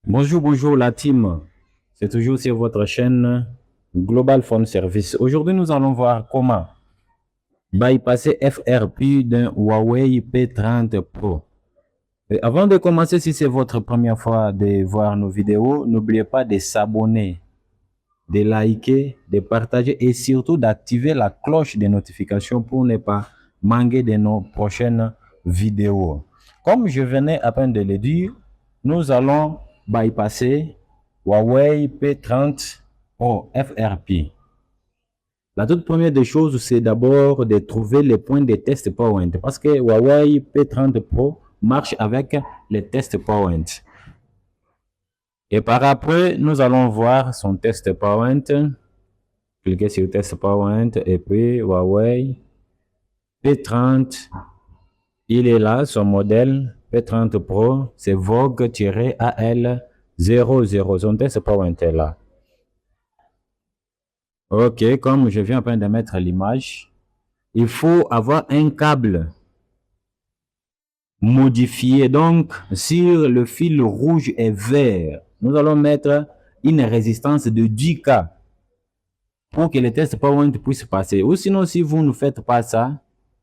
Bonjour, bonjour la team. C'est toujours sur votre chaîne Global Phone Service. Aujourd'hui, nous allons voir comment bypasser FRP d'un Huawei P30 Pro. Et avant de commencer, si c'est votre première fois de voir nos vidéos, n'oubliez pas de s'abonner, de liker, de partager et surtout d'activer la cloche de notification pour ne pas manquer de nos prochaines vidéos. Comme je venais à peine de le dire, nous allons bypasser Huawei P30 Pro FRP. La toute première des choses, c'est d'abord de trouver les points de test PowerPoint parce que Huawei P30 Pro marche avec les tests PowerPoint. Et par après, nous allons voir son test PowerPoint. Cliquez sur test PowerPoint et puis Huawei P30. Il est là, son modèle P30 Pro, c'est Vogue-AL00. Son test PowerPoint est là. Ok, comme je viens à peine de mettre l'image, il faut avoir un câble modifié. Donc, sur le fil rouge et vert, nous allons mettre une résistance de 10K pour que les tests PowerPoint puissent passer. Ou sinon, si vous ne faites pas ça,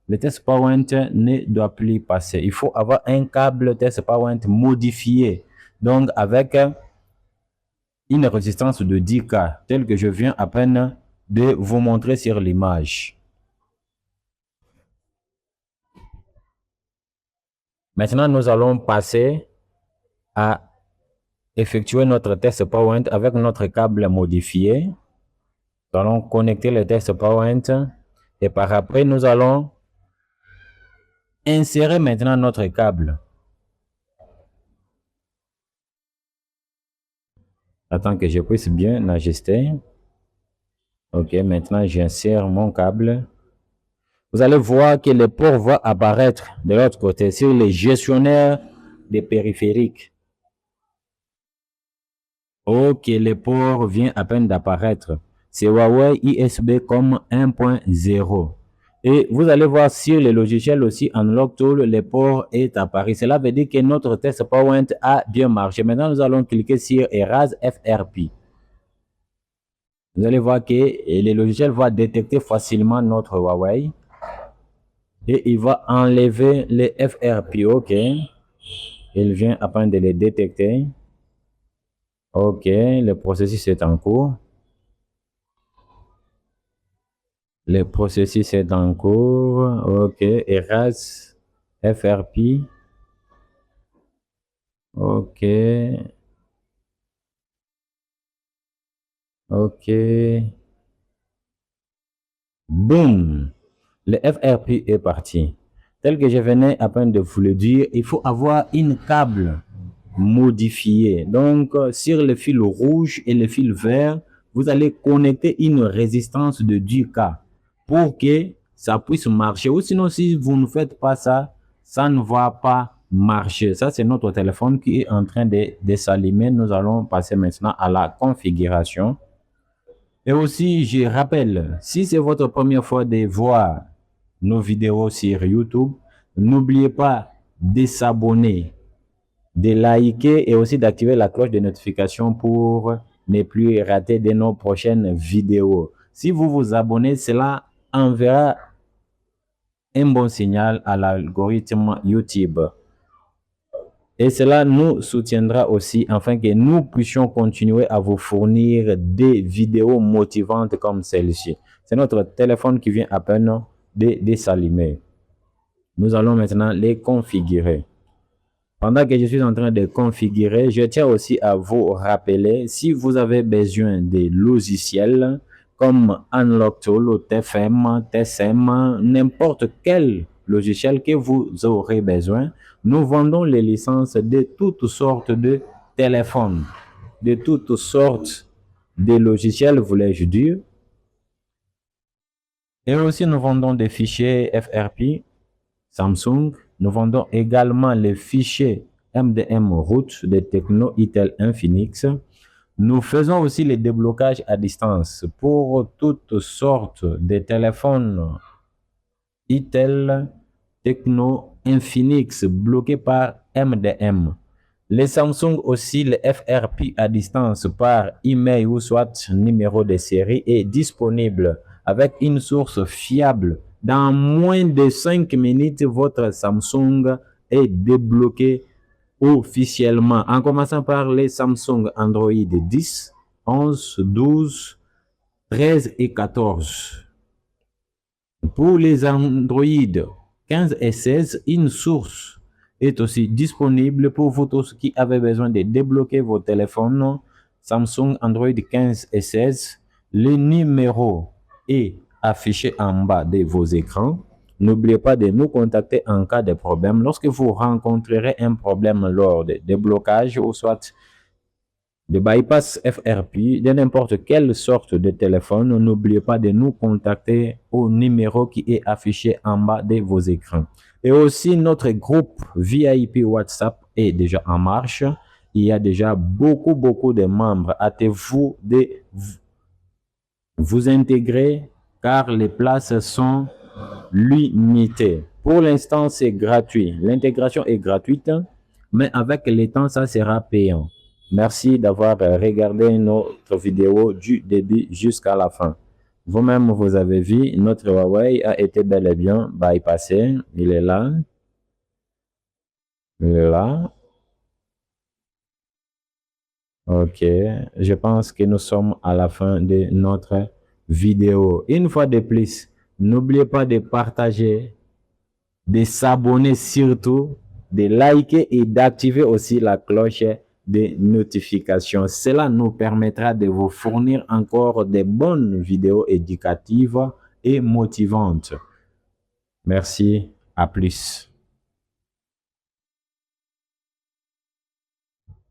le test PowerPoint ne doit plus passer. Il faut avoir un câble test PowerPoint modifié, donc avec une résistance de 10K, tel que je viens à peine de vous montrer sur l'image. Maintenant, nous allons passer à effectuer notre test PowerPoint avec notre câble modifié. Nous allons connecter le test PowerPoint et par après, nous allons insérer maintenant notre câble. Attends que je puisse bien ajuster. Ok, maintenant j'insère mon câble. Vous allez voir que le port va apparaître de l'autre côté sur les gestionnaires des périphériques. Ok, le port vient à peine d'apparaître. C'est Huawei ISB comme 1.0. Et vous allez voir sur le logiciel aussi Unlock Tool, le port est apparu. Cela veut dire que notre test PowerPoint a bien marché. Maintenant, nous allons cliquer sur Erase FRP. Vous allez voir que le logiciel va détecter facilement notre Huawei et il va enlever les FRP. Ok, il vient à peine de les détecter. Ok, le processus est en cours. Le processus est en cours. Ok, erase FRP. Ok. Ok. Boum. Le FRP est parti. Tel que je venais à peine de vous le dire, il faut avoir une câble modifiée. Donc, sur le fil rouge et le fil vert, vous allez connecter une résistance de 10K pour que ça puisse marcher. Ou sinon, si vous ne faites pas ça, ça ne va pas marcher. Ça, c'est notre téléphone qui est en train de s'allumer. Nous allons passer maintenant à la configuration. Et aussi, je rappelle, si c'est votre première fois de voir nos vidéos sur YouTube, n'oubliez pas de s'abonner, de liker et aussi d'activer la cloche de notification pour ne plus rater de nos prochaines vidéos. Si vous vous abonnez, cela enverra un bon signal à l'algorithme YouTube. Et cela nous soutiendra aussi afin que nous puissions continuer à vous fournir des vidéos motivantes comme celle-ci. C'est notre téléphone qui vient à peine de s'allumer. Nous allons maintenant les configurer. Pendant que je suis en train de configurer, je tiens aussi à vous rappeler, si vous avez besoin de logiciels comme Unlock Tool ou TFM, TSM, n'importe quel logiciel que vous aurez besoin, nous vendons les licences de toutes sortes de téléphones, de toutes sortes de logiciels, voulais-je dire. Et aussi, nous vendons des fichiers FRP, Samsung. Nous vendons également les fichiers MDM Root de Tecno, Itel, Infinix. Nous faisons aussi les déblocages à distance pour toutes sortes de téléphones Itel, Tecno, Infinix bloqués par MDM. Les Samsung aussi, le FRP à distance par email ou soit numéro de série est disponible avec une source fiable. Dans moins de 5 minutes, votre Samsung est débloqué officiellement. En commençant par les Samsung Android 10, 11, 12, 13 et 14. Pour les Android 15 et 16, une source est aussi disponible pour vous tous qui avez besoin de débloquer vos téléphones Samsung Android 15 et 16. Le numéro est affiché en bas de vos écrans. N'oubliez pas de nous contacter en cas de problème. Lorsque vous rencontrerez un problème lors de déblocage ou soit de bypass FRP de n'importe quelle sorte de téléphone, n'oubliez pas de nous contacter au numéro qui est affiché en bas de vos écrans. Et aussi, notre groupe VIP WhatsApp est déjà en marche. Il y a déjà beaucoup de membres. Hâtez-vous de vous intégrer car les places sont limitées. Pour l'instant, c'est gratuit. L'intégration est gratuite, mais avec le temps, ça sera payant. Merci d'avoir regardé notre vidéo du début jusqu'à la fin. Vous-même, vous avez vu, notre Huawei a été bel et bien bypassé. Il est là. Il est là. Ok, je pense que nous sommes à la fin de notre vidéo. Une fois de plus, n'oubliez pas de partager, de s'abonner surtout, de liker et d'activer aussi la cloche de notifications. Cela nous permettra de vous fournir encore de bonnes vidéos éducatives et motivantes. Merci, à plus.